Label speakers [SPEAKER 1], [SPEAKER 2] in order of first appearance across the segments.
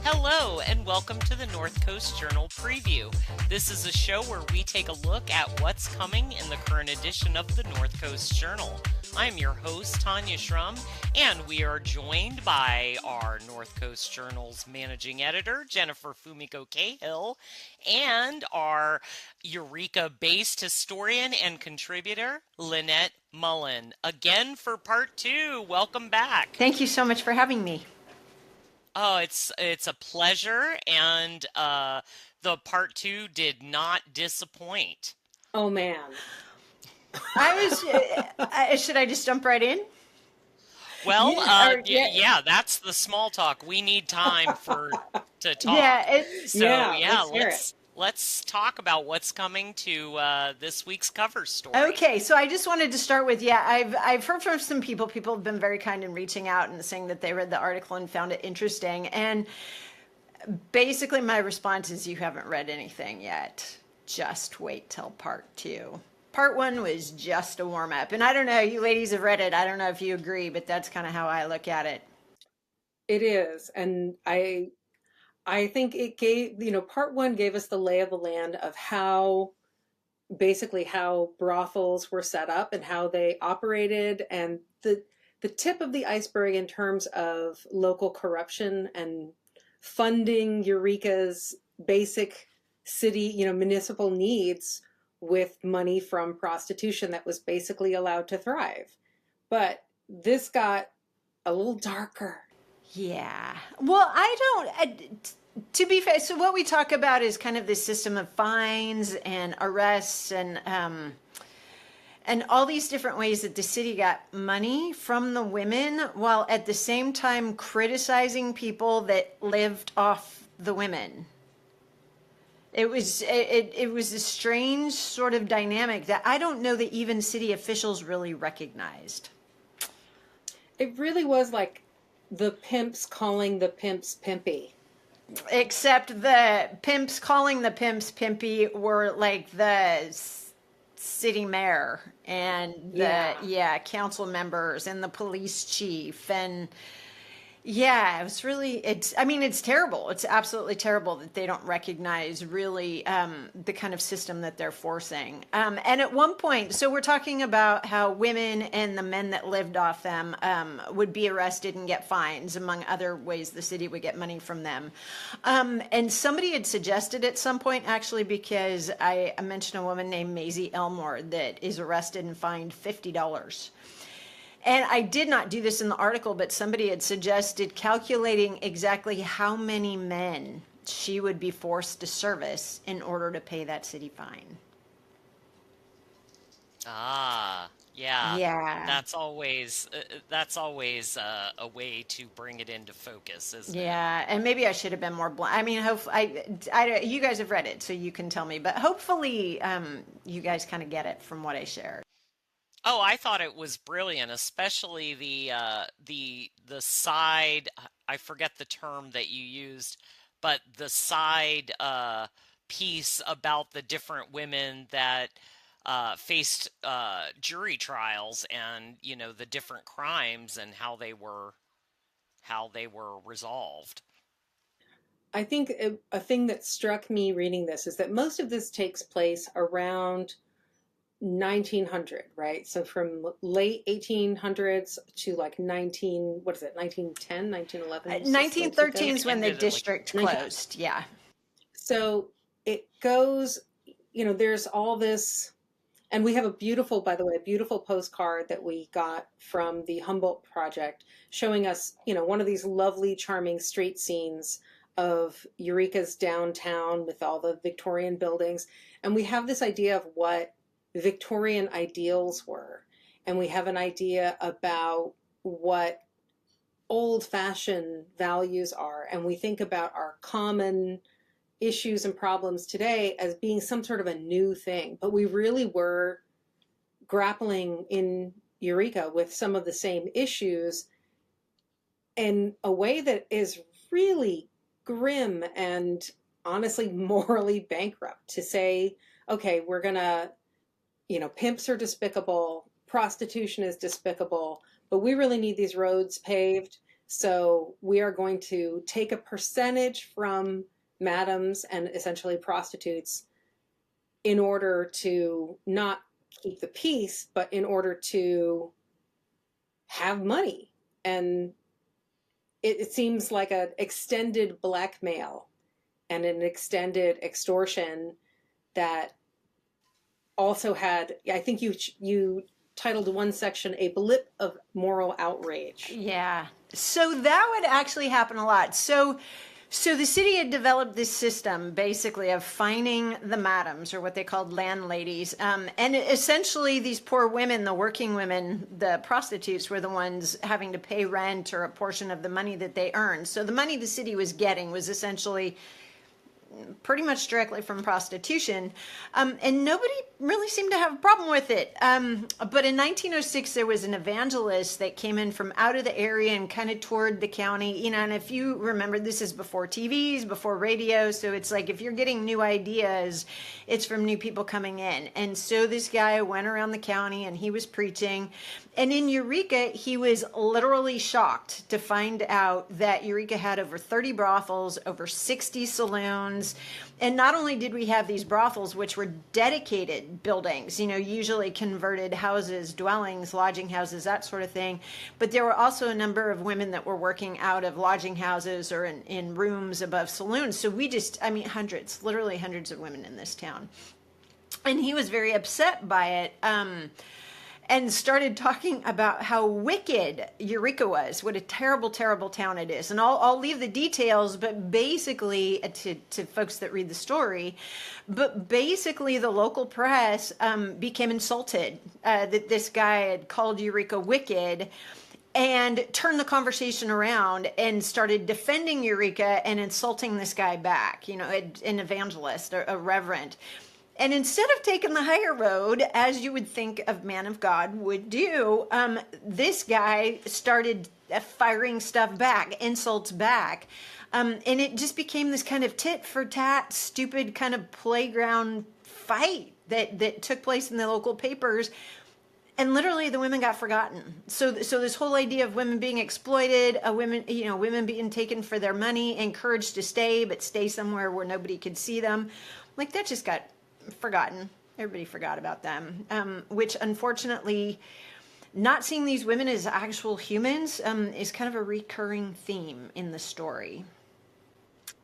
[SPEAKER 1] Hello, and welcome to the North Coast Journal Preview. This is a show where we take a look at what's coming in the current edition of the North Coast Journal. I'm your host, Tanya Shrum, and we are joined by our North Coast Journal's managing editor, Jennifer Fumiko Cahill, and our Eureka-based historian and contributor, Lynette Mullen. Again for part two. Welcome back.
[SPEAKER 2] Thank you so much for having me.
[SPEAKER 1] Oh, it's a pleasure, and the part two did not disappoint.
[SPEAKER 3] Oh man,
[SPEAKER 2] Should I just jump right in?
[SPEAKER 1] Well, yeah, that's the small talk. We need time to talk. Let's talk about what's coming to this week's cover story.
[SPEAKER 2] Okay, so I just wanted to start with, I've heard from some people. People have been very kind in reaching out and saying that they read the article and found it interesting. And basically my response is, you haven't read anything yet. Just wait till part two. Part one was just a warm-up. And I don't know, you ladies have read it. I don't know if you agree, but that's kind of how I look at it.
[SPEAKER 3] it is. And I think it gave, part one gave us the lay of the land of how brothels were set up and how they operated, and the tip of the iceberg in terms of local corruption and funding Eureka's basic city, municipal needs with money from prostitution that was basically allowed to thrive. But this got a little darker.
[SPEAKER 2] Yeah. Well, to be fair, so what we talk about is kind of this system of fines and arrests and all these different ways that the city got money from the women, while at the same time criticizing people that lived off the women. It was a strange sort of dynamic that I don't know that even city officials really recognized.
[SPEAKER 3] It really was like the pimps calling the pimps pimpy.
[SPEAKER 2] Except the pimps calling the pimps pimpy were like the city mayor and the council members and the police chief. And it's terrible. It's absolutely terrible that they don't recognize really the kind of system that they're forcing. And at one point, so we're talking about how women and the men that lived off them would be arrested and get fines, among other ways the city would get money from them. And somebody had suggested at some point, actually, because I mentioned a woman named Maisie Elmore that is arrested and fined $50. And I did not do this in the article, but somebody had suggested calculating exactly how many men she would be forced to service in order to pay that city fine.
[SPEAKER 1] Ah, yeah.
[SPEAKER 2] Yeah.
[SPEAKER 1] That's always a way to bring it into focus, isn't it?
[SPEAKER 2] Yeah, and maybe I should have been more blunt. I mean, hopefully, you guys have read it, so you can tell me. But hopefully, you guys kind of get it from what I shared.
[SPEAKER 1] Oh, I thought it was brilliant, especially the side, I forget the term that you used, but the side piece about the different women that faced jury trials and, the different crimes and how they were resolved.
[SPEAKER 3] I think a thing that struck me reading this is that most of this takes place around 1900, right? So from late 1800s to like 1910, 1911?
[SPEAKER 2] 1913 is when the district closed, yeah.
[SPEAKER 3] So it goes, there's all this, and we have a beautiful postcard that we got from the Humboldt Project showing us, one of these lovely, charming street scenes of Eureka's downtown with all the Victorian buildings. And we have this idea of what Victorian ideals were, and we have an idea about what old-fashioned values are, and we think about our common issues and problems today as being some sort of a new thing, but we really were grappling in Eureka with some of the same issues in a way that is really grim and honestly morally bankrupt. To say, okay, we're gonna, pimps are despicable, prostitution is despicable, but we really need these roads paved. So we are going to take a percentage from madams and essentially prostitutes in order to not keep the peace, but in order to have money. And it seems like an extended blackmail and an extended extortion that also had, I think you titled one section, a blip of moral outrage.
[SPEAKER 2] Yeah. So that would actually happen a lot. So the city had developed this system basically of fining the madams, or what they called landladies. And essentially these poor women, the working women, the prostitutes, were the ones having to pay rent or a portion of the money that they earned. So the money the city was getting was essentially pretty much directly from prostitution. And nobody really seemed to have a problem with it. But in 1906, there was an evangelist that came in from out of the area and kind of toured the county, and if you remember, this is before TVs, before radio. So it's like, if you're getting new ideas, it's from new people coming in. And so this guy went around the county and he was preaching. And in Eureka, he was literally shocked to find out that Eureka had over 30 brothels, over 60 saloons. And not only did we have these brothels, which were dedicated buildings, usually converted houses, dwellings, lodging houses, that sort of thing, but there were also a number of women that were working out of lodging houses or in rooms above saloons. So hundreds, literally hundreds of women in this town. And he was very upset by it. And started talking about how wicked Eureka was, what a terrible, terrible town it is. And I'll leave the details, but basically, to folks that read the story, but basically the local press became insulted that this guy had called Eureka wicked, and turned the conversation around and started defending Eureka and insulting this guy back, an evangelist, a reverend. And instead of taking the higher road, as you would think a man of God would do, this guy started firing stuff back, insults back. And it just became this kind of tit for tat, stupid kind of playground fight that took place in the local papers. And literally the women got forgotten. So this whole idea of women being exploited, women being taken for their money, encouraged to stay, but stay somewhere where nobody could see them, like that just got forgotten. Everybody forgot about them, which unfortunately, not seeing these women as actual humans is kind of a recurring theme in the story.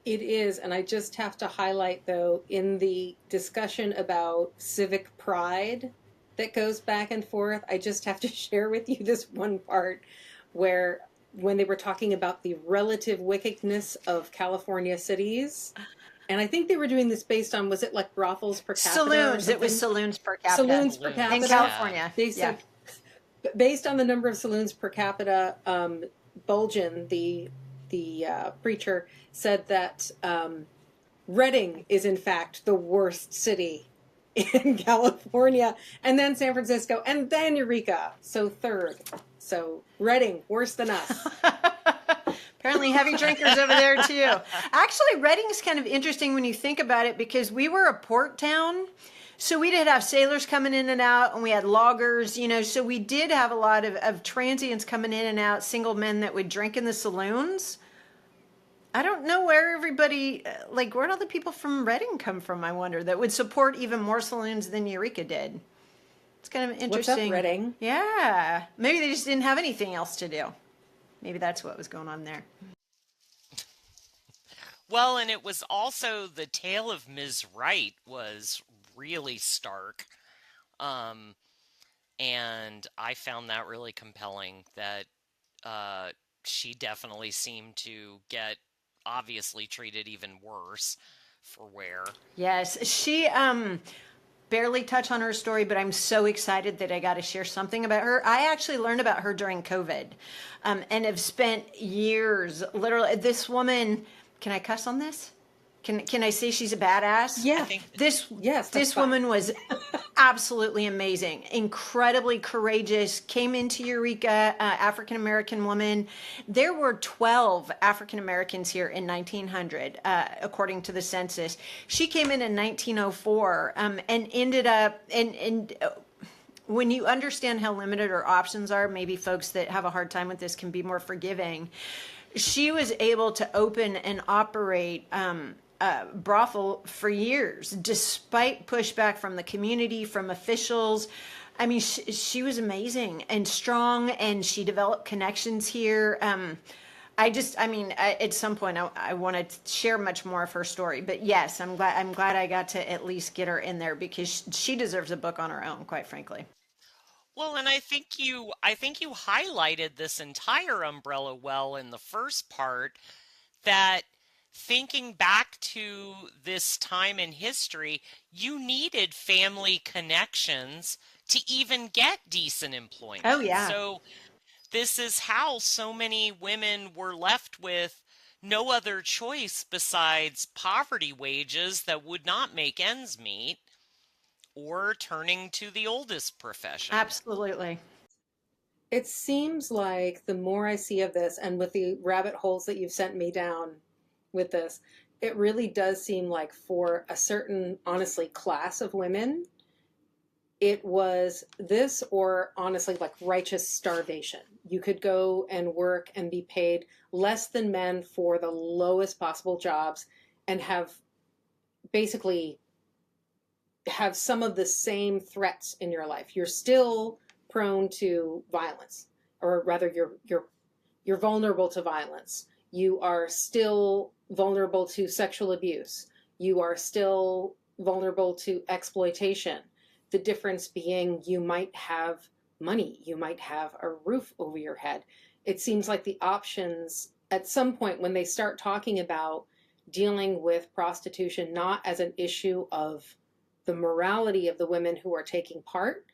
[SPEAKER 3] It is, and I just have to highlight, though, in the discussion about civic pride that goes back and forth, I just have to share with you this one part where when they were talking about the relative wickedness of California cities, and I think they were doing this based on, was it like brothels per capita?
[SPEAKER 2] Saloons. It was saloons per capita.
[SPEAKER 3] Saloons per capita.
[SPEAKER 2] In California.
[SPEAKER 3] They said, based on the number of saloons per capita, Bulgin, the preacher, said that Redding is in fact the worst city in California, and then San Francisco, and then Eureka. So third. So Redding, worse than us.
[SPEAKER 2] Apparently heavy drinkers over there too. Actually, Redding's kind of interesting when you think about it, because we were a port town. So we did have sailors coming in and out, and we had loggers, so we did have a lot of transients coming in and out, single men that would drink in the saloons. I don't know where everybody, where'd all the people from Redding come from, I wonder, that would support even more saloons than Eureka did. It's kind of interesting.
[SPEAKER 3] What's up, Redding?
[SPEAKER 2] Yeah. Maybe they just didn't have anything else to do. Maybe that's what was going on there.
[SPEAKER 1] Well, and it was also the tale of Ms. Wright was really stark. And I found that really compelling, that she definitely seemed to get obviously treated even worse for wear.
[SPEAKER 2] Yes, she barely touch on her story, but I'm so excited that I got to share something about her. I actually learned about her during COVID, and have spent years, literally, this woman, can I cuss on this? Can I say she's a badass?
[SPEAKER 1] I
[SPEAKER 3] Yeah.
[SPEAKER 1] think
[SPEAKER 2] This
[SPEAKER 3] Yes, that's
[SPEAKER 2] this
[SPEAKER 3] fine.
[SPEAKER 2] woman was absolutely amazing, incredibly courageous. Came into Eureka, African American woman. There were 12 African Americans here in 1900, according to the census. She came in 1904, and ended up and. When you understand how limited our options are, maybe folks that have a hard time with this can be more forgiving. She was able to open and operate brothel for years, despite pushback from the community, from officials. I mean, she was amazing and strong, and she developed connections here. At some point, I want to share much more of her story. But yes, I'm glad I got to at least get her in there because she deserves a book on her own, quite frankly.
[SPEAKER 1] well, and I think you highlighted this entire umbrella well in the first part, that thinking back to this time in history, you needed family connections to even get decent
[SPEAKER 2] Oh
[SPEAKER 1] employment.
[SPEAKER 2] yeah,
[SPEAKER 1] So this is how so many women were left with no other choice besides poverty wages that would not make ends meet, or turning to the oldest profession.
[SPEAKER 2] absolutely.
[SPEAKER 3] It seems like the more I see of this, and with the rabbit holes that you've sent me down with this, it really does seem like for a certain, honestly, class of women, it was this, or honestly, like righteous starvation. You could go and work and be paid less than men for the lowest possible jobs and basically have some of the same threats in your life. You're still prone to violence, or rather you're vulnerable to violence. You are still vulnerable to sexual abuse. You are still vulnerable to exploitation. The difference being you might have money, you might have a roof over your head. It seems like the options at some point when they start talking about dealing with prostitution not as an issue of the morality of the women who are taking part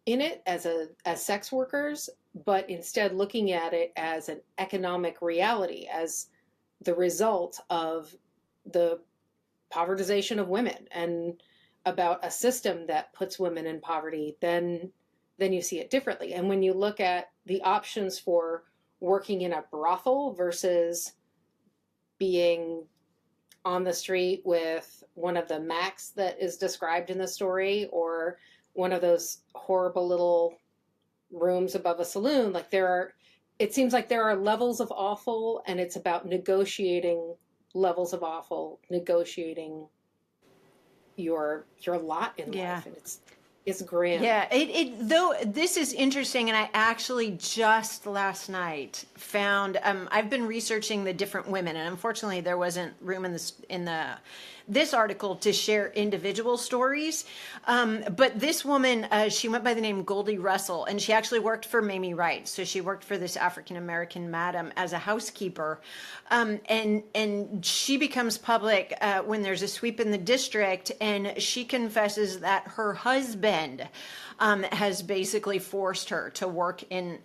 [SPEAKER 3] in it as sex workers, but instead looking at it as an economic reality, as the result of the povertization of women, and about a system that puts women in poverty, then you see it differently. And when you look at the options for working in a brothel versus being on the street with one of the Macs that is described in the story, or one of those horrible little rooms above a saloon, it seems like there are levels of awful, and it's about negotiating levels of awful, negotiating your lot in
[SPEAKER 2] Yeah.
[SPEAKER 3] life, and it's grim.
[SPEAKER 2] Yeah, though this is interesting, and I actually just last night found I've been researching the different women, and unfortunately there wasn't room in this article to share individual stories. But this woman, she went by the name Goldie Russell, and she actually worked for Mamie Wright. So she worked for this African American madam as a housekeeper, and she becomes public when there's a sweep in the district, and she confesses that her husband has basically forced her to work in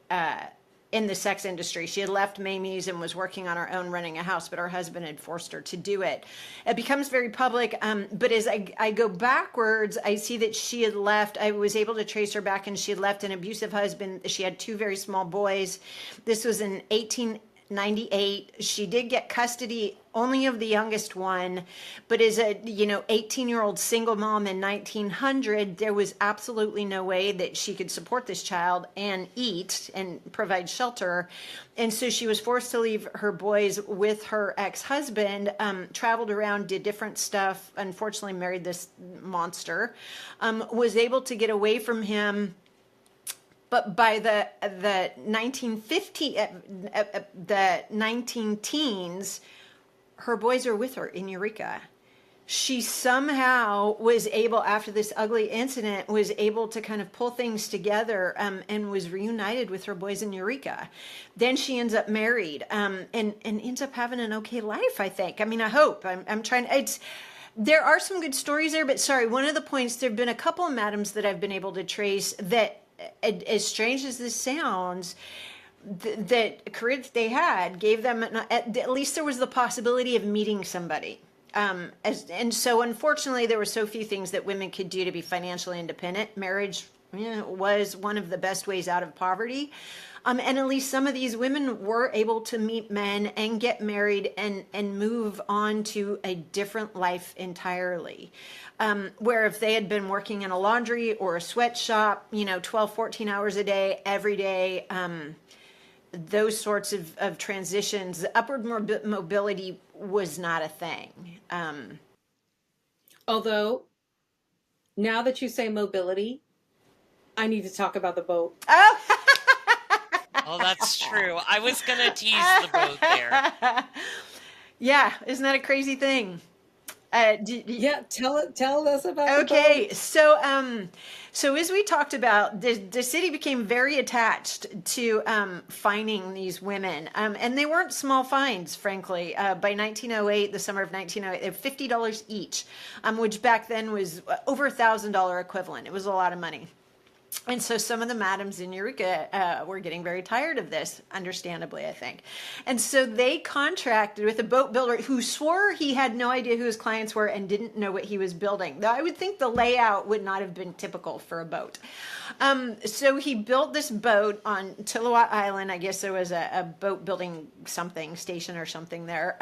[SPEAKER 2] the sex industry. She had left Mamie's and was working on her own running a house, but her husband had forced her to do it. It becomes very public. But as I go backwards, I see that she had left. I was able to trace her back, and she had left an abusive husband. She had two very small boys. This was in 1898. She did get custody only of the youngest one, but as a 18-year-old single mom in 1900, there was absolutely no way that she could support this child and eat and provide shelter. And so she was forced to leave her boys with her ex-husband, traveled around, did different stuff, unfortunately married this monster, was able to get away from him. But by the 19 teens, her boys are with her in Eureka. She somehow was able, after this ugly incident, was able to kind of pull things together, and was reunited with her boys in Eureka. Then she ends up married, and ends up having an okay life, I think. I mean, I hope. I'm trying. There are some good stories there, but sorry, one of the points, there have been a couple of madams that I've been able to trace that, as strange as this sounds, that career that they had gave them at least there was the possibility of meeting somebody. And so unfortunately, there were so few things that women could do to be financially independent. Marriage, was one of the best ways out of poverty. And at least some of these women were able to meet men and get married and move on to a different life entirely. Where if they had been working in a laundry or a sweatshop, 12, 14 hours a day, every day, those sorts of transitions, upward mobility was not a thing.
[SPEAKER 3] Although, now that you say mobility, I need to talk about the boat.
[SPEAKER 2] Oh,
[SPEAKER 1] Oh, that's true. I was going to tease the boat there.
[SPEAKER 2] yeah, isn't that a crazy thing?
[SPEAKER 3] Yeah, tell us about
[SPEAKER 2] Okay,
[SPEAKER 3] the boat.
[SPEAKER 2] so as we talked about, the city became very attached to fining these women, and they weren't small fines, frankly. By 1908, the summer of 1908, they were $50 each, which back then was over $1,000 equivalent. It was a lot of money. And so some of the madams in Eureka were getting very tired of this, understandably, I think. And so they contracted with a boat builder who swore he had no idea who his clients were and didn't know what he was building. Though I would think the layout would not have been typical for a boat. So he built this boat on Tillawat Island. I guess there was a boat building station or something there.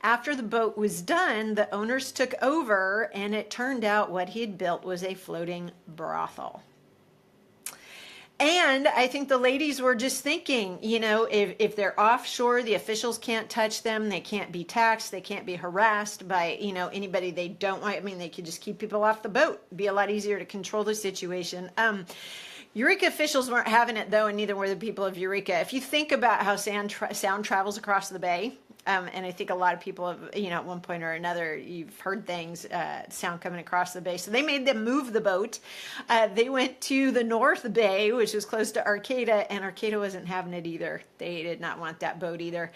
[SPEAKER 2] After the boat was done, the owners took over, and it turned out what he had built was a floating brothel. And I think the ladies were just thinking, if they're offshore, the officials can't touch them. They can't be taxed. They can't be harassed by, anybody they don't want. I mean, they could just keep people off the boat. It'd be a lot easier to control the situation. Eureka officials weren't having it, though, and neither were the people of Eureka. If you think about how sound travels across the bay, and I think a lot of people have, at one point or another, you've heard things, sound coming across the bay. So they made them move the boat. They went to the North Bay, which was close to Arcata, and Arcata wasn't having it either. They did not want that boat either.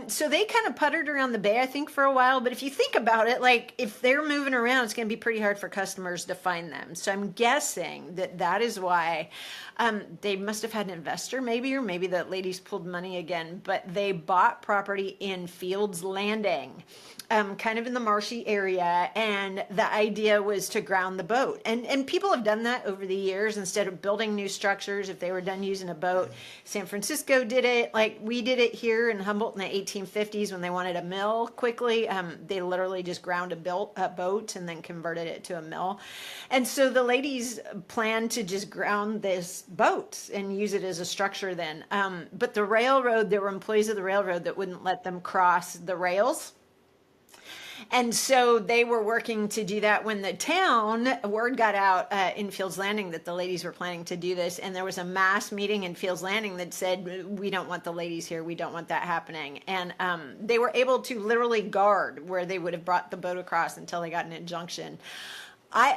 [SPEAKER 2] So they kind of puttered around the bay, I think, for a while. But if you think about it, like if they're moving around, it's going to be pretty hard for customers to find them. So I'm guessing that is why they must have had an investor, maybe, or maybe the ladies pulled money again. But they bought property in Fields Landing, kind of in the marshy area, and the idea was to ground the boat. And people have done that over the years instead of building new structures. If they were done using a boat, San Francisco did it. Like we did it here in Humboldt in the 1850s when they wanted a mill quickly. They literally just ground a boat and then converted it to a mill. And so the ladies planned to just ground this boat and use it as a structure then. But the railroad, there were employees of the railroad that wouldn't let them cross the rails. And so they were working to do that when the town, word got out in Fields Landing that the ladies were planning to do this. And there was a mass meeting in Fields Landing that said, we don't want the ladies here. We don't want that happening. And they were able to literally guard where they would have brought the boat across until they got an injunction.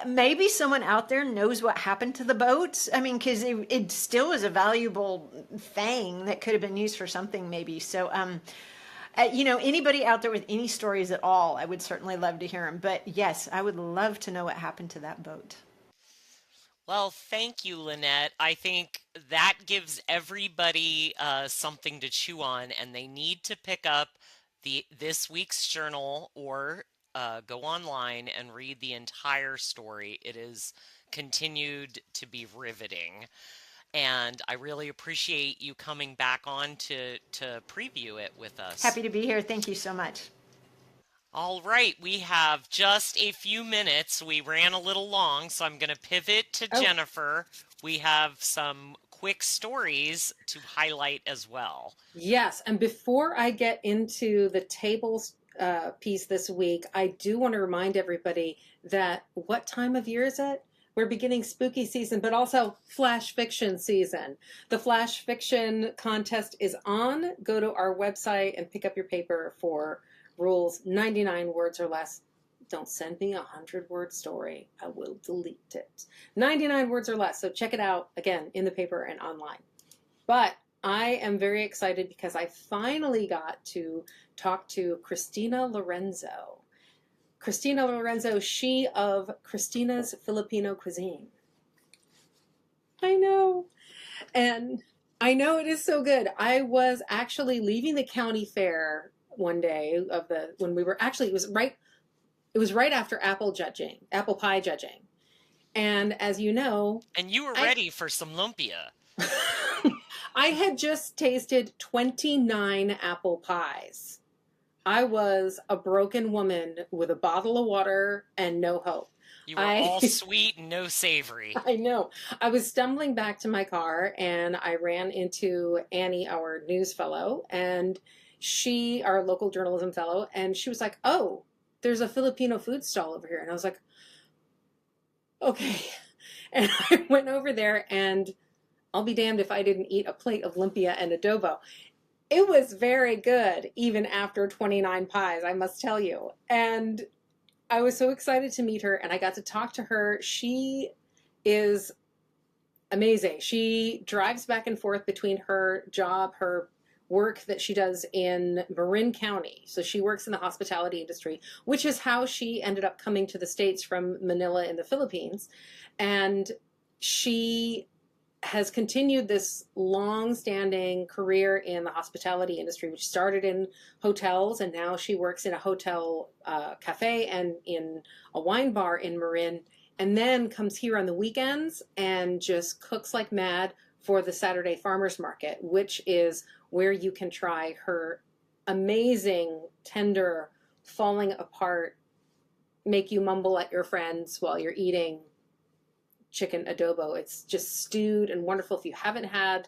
[SPEAKER 2] Maybe someone out there knows what happened to the boats. I mean, because it still is a valuable thing that could have been used for something maybe. So, anybody out there with any stories at all, I would certainly love to hear them. But yes, I would love to know what happened to that boat.
[SPEAKER 1] Well, thank you, Lynette. I think that gives everybody something to chew on, and they need to pick up this week's journal or go online and read the entire story. It is continued to be riveting. And I really appreciate you coming back on to preview it with us.
[SPEAKER 2] Happy to be here. Thank you so much.
[SPEAKER 1] All right, we have just a few minutes. We ran a little long, so I'm going to pivot to Jennifer. We have some quick stories to highlight as well.
[SPEAKER 3] Yes, and before I get into the tables piece this week, I do want to remind everybody that what time of year is it? We're beginning spooky season, but also flash fiction season. The flash fiction contest is on. Go to our website and pick up your paper for rules 99 words or less. Don't send me a 100-word story. I will delete it. 99 words or less. So check it out again in the paper and online. But I am very excited because I finally got to talk to Christina Lorenzo. Christina Lorenzo, she of Christina's Filipino Cuisine. I know. And I know it is so good. I was actually leaving the county fair one day it was right It was right after apple pie judging. And as you know,
[SPEAKER 1] And you were ready for some lumpia.
[SPEAKER 3] I had just tasted 29 apple pies. I was a broken woman with a bottle of water and no hope.
[SPEAKER 1] You were all sweet and no savory.
[SPEAKER 3] I know. I was stumbling back to my car and I ran into Annie, our news fellow, and our local journalism fellow, and she was like, "Oh, there's a Filipino food stall over here." And I was like, "Okay." And I went over there, and I'll be damned if I didn't eat a plate of lumpia and adobo. It was very good, even after 29 pies, I must tell you. And I was so excited to meet her, and I got to talk to her. She is amazing. She drives back and forth between her job, her work that she does in Marin County. So she works in the hospitality industry, which is how she ended up coming to the States from Manila in the Philippines. And she has continued this long-standing career in the hospitality industry, which started in hotels, and now she works in a hotel cafe and in a wine bar in Marin, and then comes here on the weekends and just cooks like mad for the Saturday Farmers Market, which is where you can try her amazing, tender, falling apart, make you mumble at your friends while you're eating chicken adobo. It's just stewed and wonderful. If you haven't had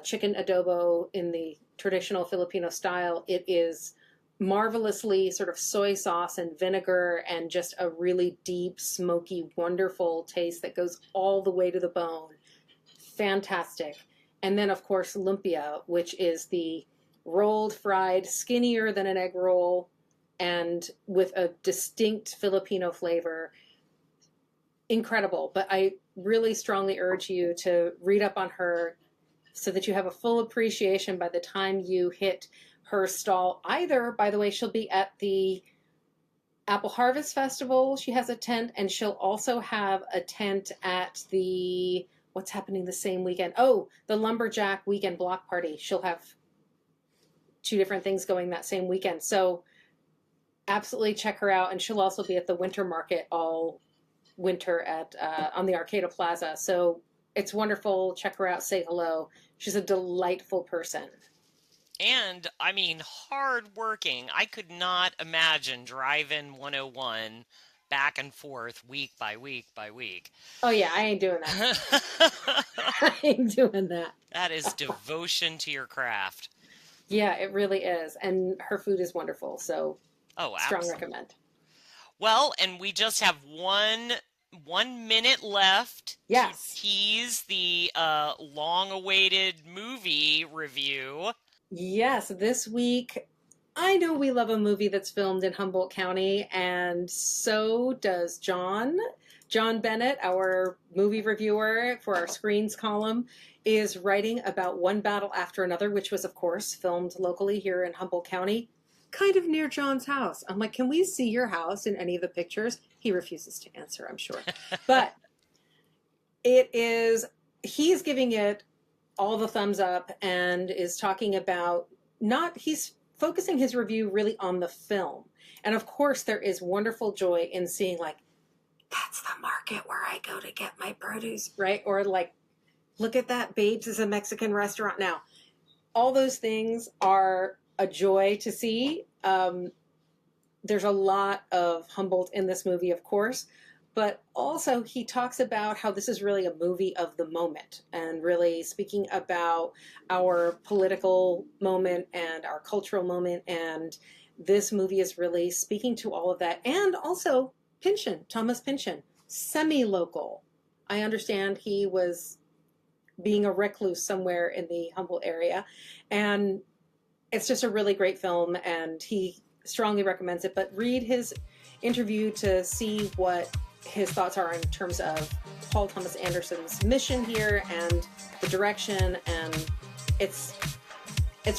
[SPEAKER 3] chicken adobo in the traditional Filipino style, it is marvelously sort of soy sauce and vinegar and just a really deep, smoky, wonderful taste that goes all the way to the bone. Fantastic. And then, of course, lumpia, which is the rolled, fried, skinnier than an egg roll, and with a distinct Filipino flavor. Incredible. But I really strongly urge you to read up on her so that you have a full appreciation by the time you hit her stall. Either, by the way, she'll be at the Apple Harvest Festival. She has a tent, and she'll also have a tent at the, what's happening the same weekend? Oh, the Lumberjack Weekend Block Party. She'll have two different things going that same weekend. So absolutely check her out. And she'll also be at the Winter Market all winter at on the Arcata Plaza. So it's wonderful. Check her out. Say hello. She's a delightful person.
[SPEAKER 1] And, I mean, hard-working. I could not imagine driving 101 back and forth week by week by week.
[SPEAKER 3] Oh, yeah, I ain't doing that. I ain't doing that.
[SPEAKER 1] That is devotion to your craft.
[SPEAKER 3] Yeah, it really is. And her food is wonderful. So, strong recommend.
[SPEAKER 1] Well, and we just have one minute left to tease the long-awaited movie review.
[SPEAKER 3] Yes, this week, I know we love a movie that's filmed in Humboldt County, and so does John. John Bennett, our movie reviewer for our Screens column, is writing about One Battle After Another, which was, of course, filmed locally here in Humboldt County, kind of near John's house. I'm like, can we see your house in any of the pictures? He refuses to answer, I'm sure. But he's giving it all the thumbs up and is talking about he's focusing his review really on the film. And of course, there is wonderful joy in seeing, like, that's the market where I go to get my produce, right? Or like, look at that, Babes is a Mexican restaurant now. All those things are a joy to see. There's a lot of Humboldt in this movie, of course, but also he talks about how this is really a movie of the moment and really speaking about our political moment and our cultural moment. And this movie is really speaking to all of that. And also Thomas Pynchon, semi-local. I understand he was being a recluse somewhere in the Humboldt area. And it's just a really great film, and he strongly recommends it. But read his interview to see what his thoughts are in terms of Paul Thomas Anderson's mission here and the direction. And it's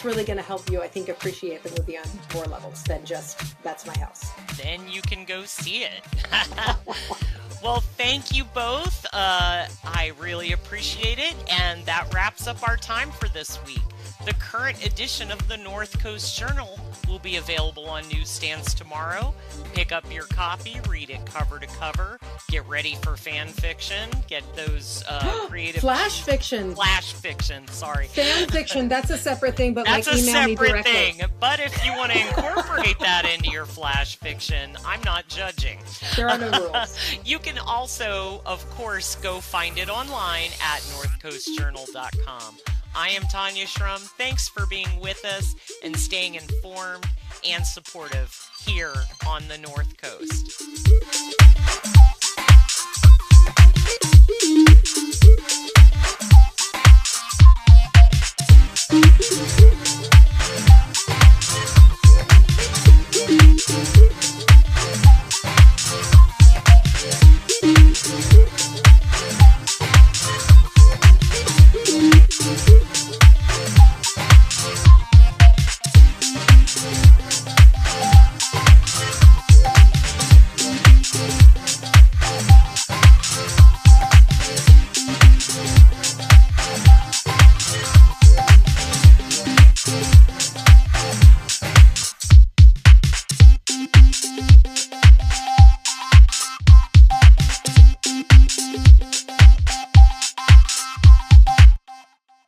[SPEAKER 3] really going to help you, I think, appreciate the movie on more levels than just, that's my house.
[SPEAKER 1] Then you can go see it. Well, thank you both. I really appreciate it. And that wraps up our time for this week. The current edition of the North Coast Journal will be available on newsstands tomorrow. Pick up your copy, read it cover to cover, get ready for fan fiction, get those creative...
[SPEAKER 3] Flash fiction.
[SPEAKER 1] Flash fiction, sorry.
[SPEAKER 3] Fan fiction, that's a separate thing, but
[SPEAKER 1] that's
[SPEAKER 3] like email me directly. That's a separate
[SPEAKER 1] thing, but if you want to incorporate that into your flash fiction, I'm not judging.
[SPEAKER 3] There are no rules.
[SPEAKER 1] You can also, of course, go find it online at northcoastjournal.com. I am Tanya Shrum. Thanks for being with us and staying informed and supportive here on the North Coast.